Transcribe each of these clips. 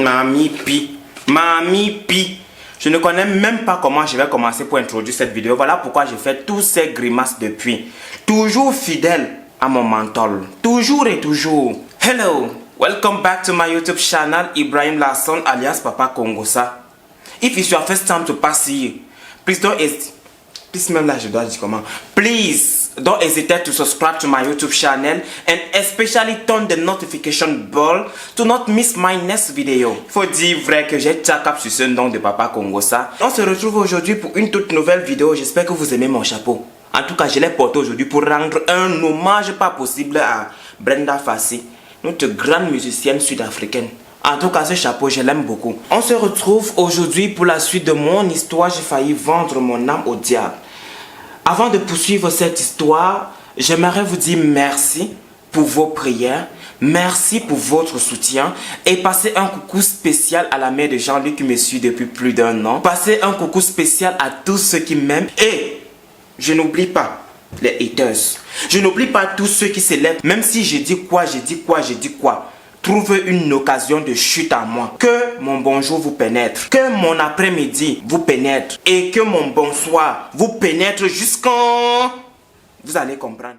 Mamie Pi. Mamie Pi. Je ne connais même pas comment je vais commencer pour introduire cette vidéo. Voilà pourquoi je fais tous ces grimaces depuis. Toujours fidèle à mon mental. Toujours et toujours. Hello. Welcome back to my YouTube channel, Ibrahim Lasson alias Papa Kongosa. If it's your first time to pass here, please don't hesitate. Please, même là, je dois dire comment. Please don't hesitate to subscribe to my YouTube channel and especially turn the notification bell to not miss my next video. Faut dire vrai que j'ai tcha cap sur ce nom de Papa Kongosa. On se retrouve aujourd'hui pour une toute nouvelle vidéo. J'espère que vous aimez mon chapeau. En tout cas, je l'ai porté aujourd'hui pour rendre un hommage pas possible à Brenda Fassie, notre grande musicienne sud-africaine. En tout cas, ce chapeau, je l'aime beaucoup. On se retrouve aujourd'hui pour la suite de mon histoire. J'ai failli vendre mon âme au diable. Avant de poursuivre cette histoire, j'aimerais vous dire merci pour vos prières. Merci pour votre soutien. Et passer un coucou spécial à la mère de Jean-Luc qui me suit depuis plus d'1 an. Passer un coucou spécial à tous ceux qui m'aiment. Et je n'oublie pas les haters. Je n'oublie pas tous ceux qui s'élèvent. Même si je dis quoi, je dis quoi, je dis quoi. Trouve une occasion de chute à moi. Que mon bonjour vous pénètre. Que mon après-midi vous pénètre. Et que mon bonsoir vous pénètre jusqu'en... Vous allez comprendre.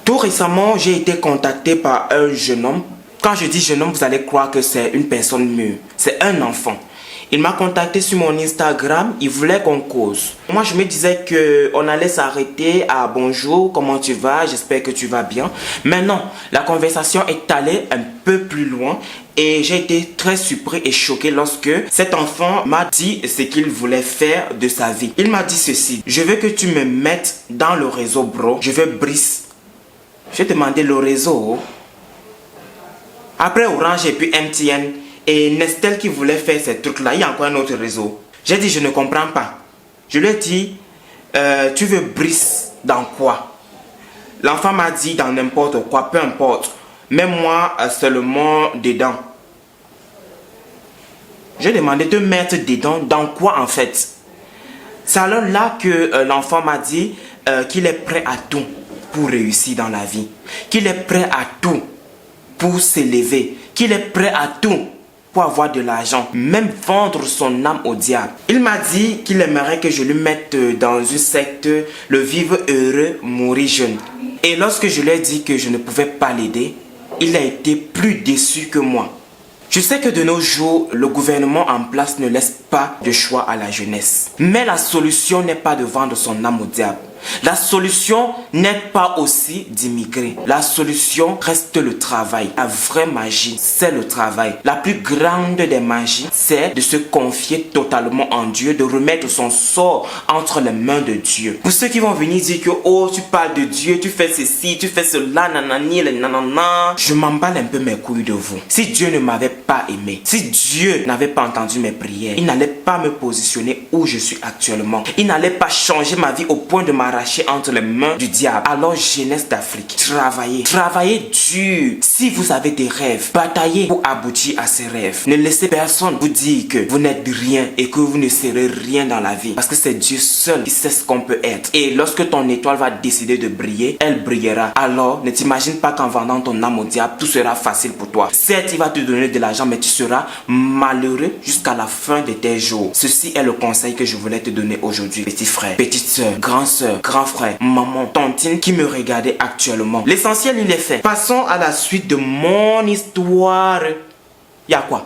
Tout récemment, j'ai été contacté par un jeune homme. Quand je dis jeune homme, vous allez croire que c'est une personne mûre. C'est un enfant. Il m'a contacté sur mon Instagram, il voulait qu'on cause. Moi, je me disais qu'on allait s'arrêter à bonjour, comment tu vas, j'espère que tu vas bien. Mais non, la conversation est allée un peu plus loin et j'ai été très surpris et choqué lorsque cet enfant m'a dit ce qu'il voulait faire de sa vie. Il m'a dit ceci: je veux que tu me mettes dans le réseau, bro. Je veux Brice. J'ai demandé le réseau. Après Orange et puis MTN. Et Nestel qui voulait faire ces trucs-là, il y a encore un autre réseau. J'ai dit, je ne comprends pas. Je lui ai dit, tu veux Brice dans quoi? L'enfant m'a dit, dans n'importe quoi, peu importe. Même moi, seulement dedans. J'ai demandé de mettre dedans, dans quoi en fait? C'est alors là que l'enfant m'a dit qu'il est prêt à tout pour réussir dans la vie. Qu'il est prêt à tout pour s'élever. Qu'il est prêt à tout pour avoir de l'argent, même vendre son âme au diable. Il m'a dit qu'il aimerait que je lui mette dans une secte, le vivre heureux, mourir jeune. Et lorsque je lui ai dit que je ne pouvais pas l'aider, il a été plus déçu que moi. Je sais que de nos jours, le gouvernement en place ne laisse pas de choix à la jeunesse. Mais la solution n'est pas de vendre son âme au diable. La solution n'est pas aussi d'immigrer. La solution reste le travail. La vraie magie, c'est le travail. La plus grande des magies, c'est de se confier totalement en Dieu, de remettre son sort entre les mains de Dieu. Pour ceux qui vont venir dire que oh, tu parles de Dieu, tu fais ceci, tu fais cela, nanani, nanana, je m'emballe un peu mes couilles de vous. Si Dieu ne m'avait pas aimé, si Dieu n'avait pas entendu mes prières, il n'allait pas me positionner où je suis actuellement. Il n'allait pas changer ma vie au point de m'arracher entre les mains du diable. Alors jeunesse d'Afrique, travaillez dur. Si vous avez des rêves, bataillez pour aboutir à ces rêves. Ne laissez personne vous dire que vous n'êtes rien et que vous ne serez rien dans la vie, parce que c'est Dieu seul qui sait ce qu'on peut être. Et lorsque ton étoile va décider de briller, elle brillera. Alors ne t'imagine pas qu'en vendant ton âme au diable, tout sera facile pour toi. Certes, il va te donner de l'argent, mais tu seras malheureux jusqu'à la fin de tes jours. Ceci est le conseil que je voulais te donner aujourd'hui, petit frère, petite soeur, grand soeur, grand frère, maman, tantine qui me regardait actuellement. L'essentiel, il est fait. Passons à la suite de mon histoire. Y'a quoi?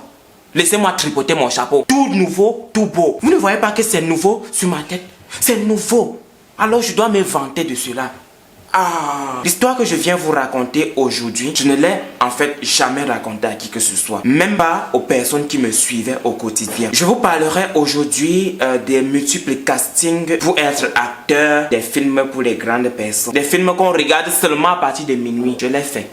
Laissez-moi tripoter mon chapeau. Tout nouveau, tout beau. Vous ne voyez pas que c'est nouveau sur ma tête? C'est nouveau. Alors je dois me vanter de cela. L'histoire que je viens vous raconter aujourd'hui, je ne l'ai en fait jamais racontée à qui que ce soit. Même pas aux personnes qui me suivaient au quotidien. Je vous parlerai aujourd'hui des multiples castings pour être acteur, des films pour les grandes personnes. Des films qu'on regarde seulement à partir de minuit. Je l'ai fait.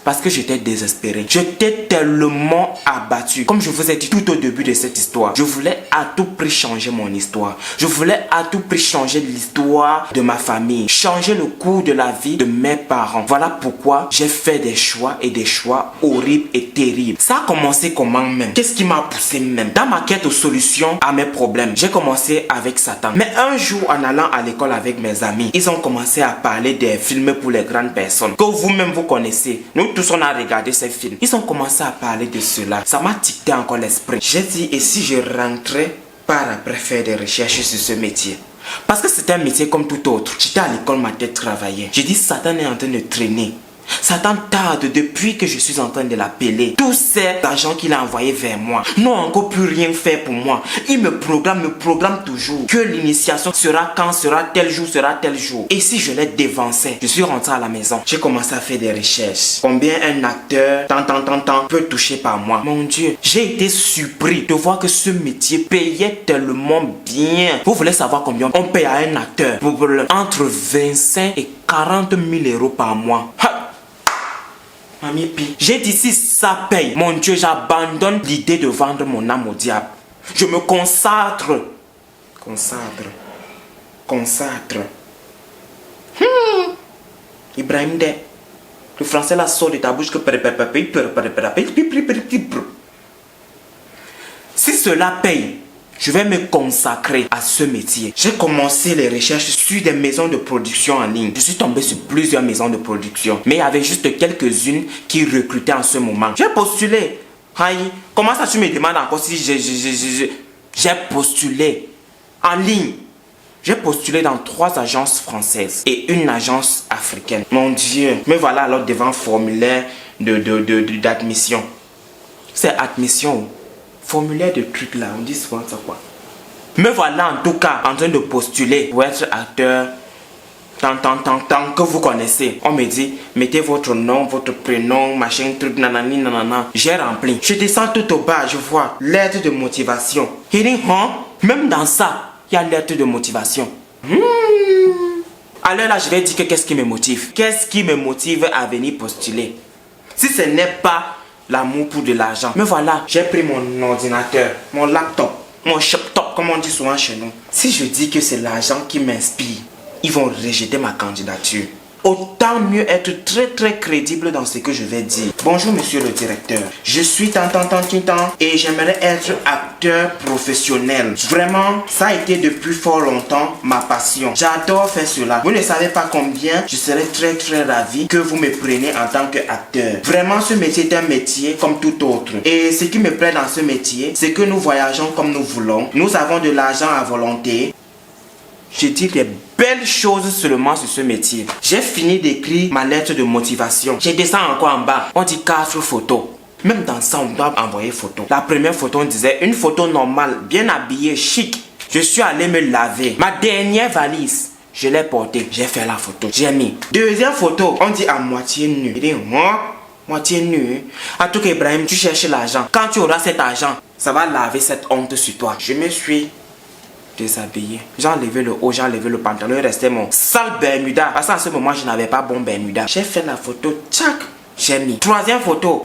Parce que j'étais désespéré. J'étais tellement abattu. Comme je vous ai dit tout au début de cette histoire, je voulais à tout prix changer mon histoire. Je voulais à tout prix changer l'histoire de ma famille. Changer le cours de la vie de mes parents. Voilà pourquoi j'ai fait des choix et des choix horribles et terribles. Ça a commencé comment même? Qu'est-ce qui m'a poussé même? Dans ma quête aux solutions à mes problèmes, j'ai commencé avec Satan. Mais un jour, en allant à l'école avec mes amis, ils ont commencé à parler des films pour les grandes personnes que vous-même vous connaissez. Nous tous on a regardé ces films. Ils ont commencé à parler de cela. Ça m'a ticté encore l'esprit. J'ai dit, et si je rentrais par après faire des recherches sur ce métier? Parce que c'est un métier comme tout autre. J'étais à l'école, ma tête travaillait. J'ai dit, Satan est en train de traîner. Satan tarde depuis que je suis en train de l'appeler. Tous ces agents qu'il a envoyés vers moi n'ont encore plus rien fait pour moi. Il me programme toujours. Que l'initiation sera quand, sera tel jour. Et si je les dévançais, je suis rentré à la maison. J'ai commencé à faire des recherches. Combien un acteur, tant, peut toucher par mois. Mon Dieu, j'ai été surpris de voir que ce métier payait tellement bien. Vous voulez savoir combien on paye à un acteur? Entre 25 et 40 000 euros par mois. Ha! Mamie Pi, j'ai dit si ça paye, mon Dieu, j'abandonne l'idée de vendre mon âme au diable. Je me consacre. Ibrahim de. Le français la sort de ta bouche que si cela paye, je vais me consacrer à ce métier. J'ai commencé les recherches sur des maisons de production en ligne. Je suis tombé sur plusieurs maisons de production. Mais il y avait juste quelques-unes qui recrutaient en ce moment. J'ai postulé. Aïe, comment ça tu me demandes encore si j'ai postulé en ligne? J'ai postulé dans 3 agences françaises et une agence africaine. Mon Dieu. Me voilà alors devant un formulaire d'admission. C'est admission. Formulaire de trucs là, on dit souvent ça quoi. Me voilà en tout cas en train de postuler pour être acteur. Tant que vous connaissez. On me dit, mettez votre nom, votre prénom, machin, truc, nanani, nanana. J'ai rempli. Je descends tout au bas, je vois lettre de motivation. Il dit, même dans ça, il y a lettre de motivation. Alors là, je vais dire que qu'est-ce qui me motive? Qu'est-ce qui me motive à venir postuler? Si ce n'est pas l'amour pour de l'argent. Mais voilà, j'ai pris mon ordinateur, mon laptop, mon chaptop, comme on dit souvent chez nous. Si je dis que c'est l'argent qui m'inspire, ils vont rejeter ma candidature. Autant mieux être très crédible dans ce que je vais dire. Bonjour monsieur le directeur. Je suis tant et j'aimerais être acteur professionnel. Vraiment, ça a été depuis fort longtemps ma passion. J'adore faire cela. Vous ne savez pas combien je serais très ravi que vous me preniez en tant qu'acteur. Vraiment, ce métier est un métier comme tout autre. Et ce qui me plaît dans ce métier, c'est que nous voyageons comme nous voulons. Nous avons de l'argent à volonté. Je dis des belles choses seulement sur ce métier. J'ai fini d'écrire ma lettre de motivation. Je descends encore en bas. On dit 4 photos. Même dans ça, on doit envoyer photo. La première photo, on disait une photo normale, bien habillée, chic. Je suis allé me laver. Ma dernière valise, je l'ai portée. J'ai fait la photo. J'ai mis. Deuxième photo, on dit à moitié nu. Il dit, moitié nu. En tout cas, Ibrahim, tu cherches l'argent. Quand tu auras cet argent, ça va laver cette honte sur toi. Je me suis déshabillé. J'ai enlevé le haut, j'ai enlevé le pantalon, il restait mon sale Bermuda. Parce qu'à ce moment, je n'avais pas bon Bermuda. J'ai fait la photo, tchac, j'ai mis. Troisième photo,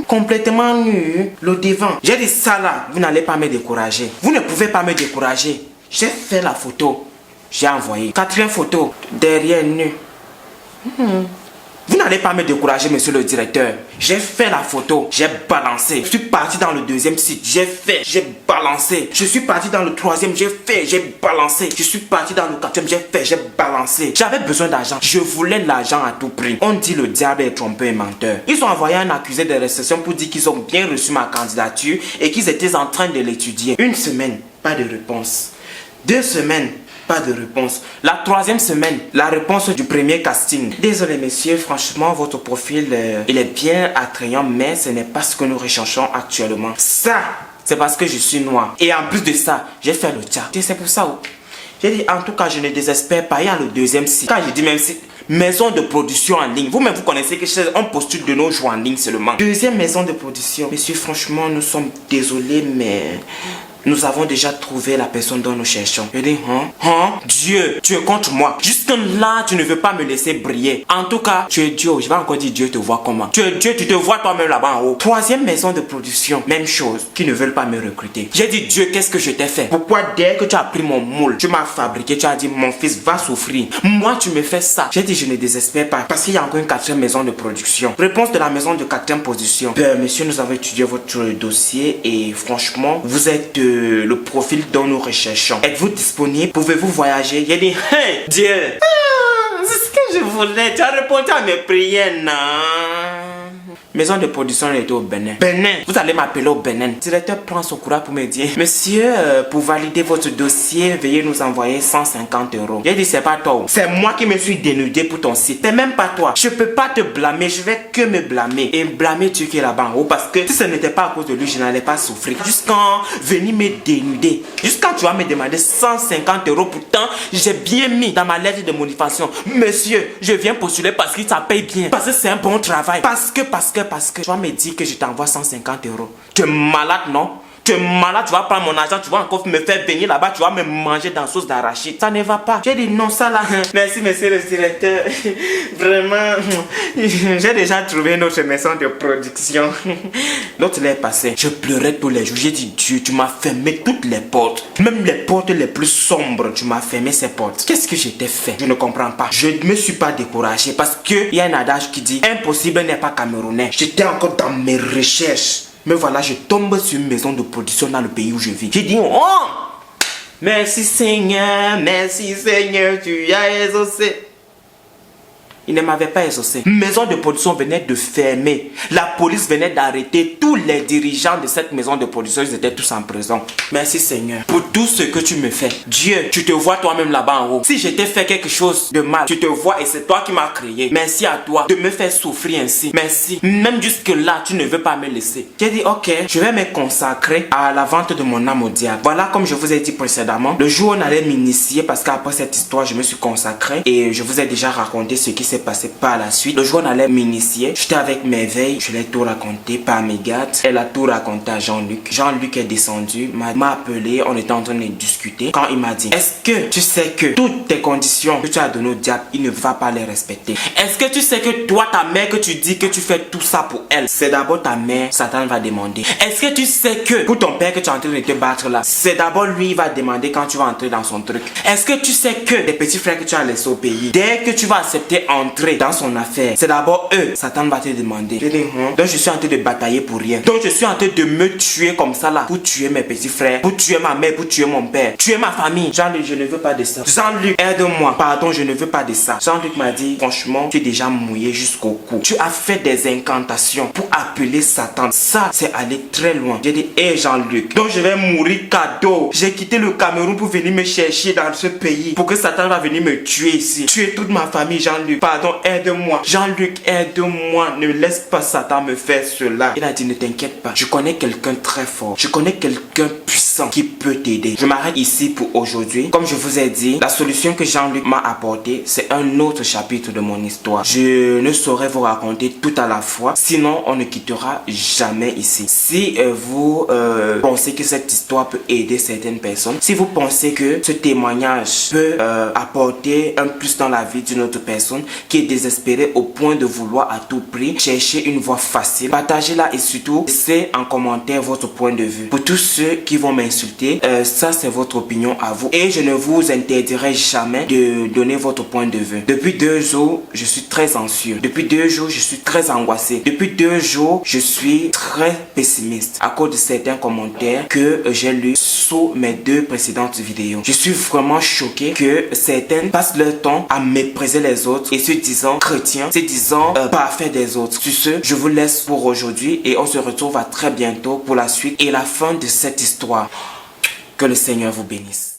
complètement nu, le devant. J'ai dit ça là, vous n'allez pas me décourager. Vous ne pouvez pas me décourager. J'ai fait la photo, j'ai envoyé. Quatrième photo, derrière nu. Vous n'allez pas me décourager, monsieur le directeur. J'ai fait la photo, j'ai balancé. Je suis parti dans le deuxième site, j'ai fait, j'ai balancé. Je suis parti dans le troisième, j'ai fait, j'ai balancé. Je suis parti dans le quatrième, j'ai fait, j'ai balancé. J'avais besoin d'argent, je voulais l'argent à tout prix. On dit le diable est trompeur et menteur. Ils ont envoyé un accusé de réception pour dire qu'ils ont bien reçu ma candidature et qu'ils étaient en train de l'étudier. 1 semaine, pas de réponse. 2 semaines, pas de réponse. La 3e semaine, la réponse du premier casting. Désolé messieurs, franchement votre profil il est bien attrayant, mais ce n'est pas ce que nous recherchons actuellement. Ça, c'est parce que je suis noir. Et en plus de ça, j'ai fait le tcha. C'est pour ça. J'ai dit en tout cas je ne désespère pas. Il y a le deuxième site. Quand je dis même si maison de production en ligne. Vous-même vous connaissez que on postule de nos jours en ligne seulement. Deuxième maison de production. Messieurs, franchement nous sommes désolés mais nous avons déjà trouvé la personne dont nous cherchons. Je dis, Dieu, tu es contre moi. Jusque là, tu ne veux pas me laisser briller. En tout cas, tu es Dieu. Je vais encore dire Dieu te voit comment. Tu es Dieu, tu te vois toi-même là-bas en haut. Troisième maison de production, même chose, qui ne veulent pas me recruter. J'ai dit, Dieu, qu'est-ce que je t'ai fait? Pourquoi dès que tu as pris mon moule, tu m'as fabriqué, tu as dit, mon fils va souffrir. Moi, tu me fais ça. J'ai dit, je ne désespère pas, parce qu'il y a encore une quatrième maison de production. Réponse de la maison de quatrième position. Monsieur, nous avons étudié votre dossier et franchement, vous êtes le profil dont nous recherchons. Êtes-vous disponible? Pouvez-vous voyager? J'ai dit, hey, Dieu, c'est ce que je voulais. Tu as répondu à mes prières, non? Maison de production était au Bénin. Bénin, vous allez m'appeler au Bénin. Le directeur prend son courage pour me dire, monsieur, pour valider votre dossier, veuillez nous envoyer 150 euros. J'ai dit, c'est pas toi. C'est moi qui me suis dénudé pour ton site. C'est même pas toi. Je peux pas te blâmer. Je vais que me blâmer. Et blâmer Dieu qui est là-bas en haut. Parce que si ce n'était pas à cause de lui, je n'allais pas souffrir. Jusqu'en venir me dénuder. Jusqu'à tu vas me demander 150 euros. Pourtant, j'ai bien mis dans ma lettre de motivation. Monsieur, je viens postuler parce que ça paye bien. Parce que c'est un bon travail. Parce que tu vas me dire que je t'envoie 150 euros. Tu es malade, non? Tu es malade, tu vas prendre mon argent, tu vas encore me faire venir là-bas, tu vas me manger dans sauce d'arachide. Ça ne va pas. J'ai dit non, ça là. Merci, monsieur le directeur. Vraiment, j'ai déjà trouvé notre maison de production. L'autre l'est passé. Je pleurais tous les jours. J'ai dit, Dieu, tu m'as fermé toutes les portes. Même les portes les plus sombres, tu m'as fermé ces portes. Qu'est-ce que je t'ai fait? Je ne comprends pas. Je ne me suis pas découragé parce qu'il y a un adage qui dit, impossible n'est pas camerounais. J'étais encore dans mes recherches. Mais voilà, je tombe sur une maison de production dans le pays où je vis. J'ai dit, oh! Merci Seigneur, tu as exaucé. Il ne m'avait pas exaucé. Maison de production venait de fermer. La police venait d'arrêter tous les dirigeants de cette maison de production. Ils étaient tous en prison. Merci Seigneur pour tout ce que tu me fais. Dieu, tu te vois toi-même là-bas en haut. Si je t'ai fait quelque chose de mal, tu te vois et c'est toi qui m'as créé. Merci à toi de me faire souffrir ainsi. Merci. Même jusque là, tu ne veux pas me laisser. J'ai dit ok, je vais me consacrer à la vente de mon âme au diable. Voilà, comme je vous ai dit précédemment, le jour où on allait m'initier parce qu'après cette histoire, je me suis consacré et je vous ai déjà raconté ce qui s'est passé par la suite. Le jour où on allait m'initier, j'étais avec Merveille, je l'ai tout raconté par Mégate. Elle a tout raconté à Jean-Luc. Jean-Luc est descendu, m'a appelé, on était en train de discuter. Quand il m'a dit, est-ce que tu sais que toutes tes conditions que tu as données au diable, il ne va pas les respecter? Est-ce que tu sais que toi, ta mère, que tu dis que tu fais tout ça pour elle, c'est d'abord ta mère, Satan va demander. Est-ce que tu sais que pour ton père que tu es en train de te battre là, c'est d'abord lui, il va demander quand tu vas entrer dans son truc. Est-ce que tu sais que les petits frères que tu as laissés au pays, dès que tu vas accepter entrer dans son affaire, c'est d'abord eux, Satan va te demander. Je dis, donc je suis en train de batailler pour rien. Donc je suis en train de me tuer comme ça là, pour tuer mes petits frères, pour tuer ma mère, pour tuer mon père, tuer ma famille. Jean-Luc, je ne veux pas de ça. Jean-Luc, aide-moi. Pardon, je ne veux pas de ça. Jean-Luc m'a dit, franchement, tu es déjà mouillé jusqu'au cou. Tu as fait des incantations pour appeler Satan. Ça, c'est aller très loin. J'ai dit, hé Jean-Luc, donc je vais mourir cadeau. J'ai quitté le Cameroun pour venir me chercher dans ce pays, pour que Satan va venir me tuer ici. Tuer toute ma famille, Jean-Luc. Pardon, aide-moi. Jean-Luc, aide-moi. Ne laisse pas Satan me faire cela. Il a dit, ne t'inquiète pas. Je connais quelqu'un très fort. Je connais quelqu'un puissant qui peut t'aider. Je m'arrête ici pour aujourd'hui. Comme je vous ai dit, la solution que Jean-Luc m'a apportée, c'est un autre chapitre de mon histoire. Je ne saurais vous raconter tout à la fois. Sinon, on ne quittera jamais ici. Si vous pensez que cette histoire peut aider certaines personnes, si vous pensez que ce témoignage peut apporter un plus dans la vie d'une autre personne qui est désespérée au point de vouloir à tout prix chercher une voie facile, partagez-la et surtout laissez en commentaire votre point de vue. Pour tous ceux qui vont m'insulter, ça c'est votre opinion à vous et je ne vous interdirai jamais de donner votre point de vue. Depuis 2 jours, je suis très anxieux. Depuis 2 jours, je suis très angoissé. Depuis 2 jours, je suis très pessimiste à cause de certains commentaires que j'ai lus sous mes 2 précédentes vidéos. Je suis vraiment choqué que certains passent leur temps à mépriser les autres et se disant chrétiens, se disant parfaits des autres. Sur ce, je vous laisse pour aujourd'hui et on se retrouve à très bientôt pour la suite et la fin de cette histoire. Que le Seigneur vous bénisse.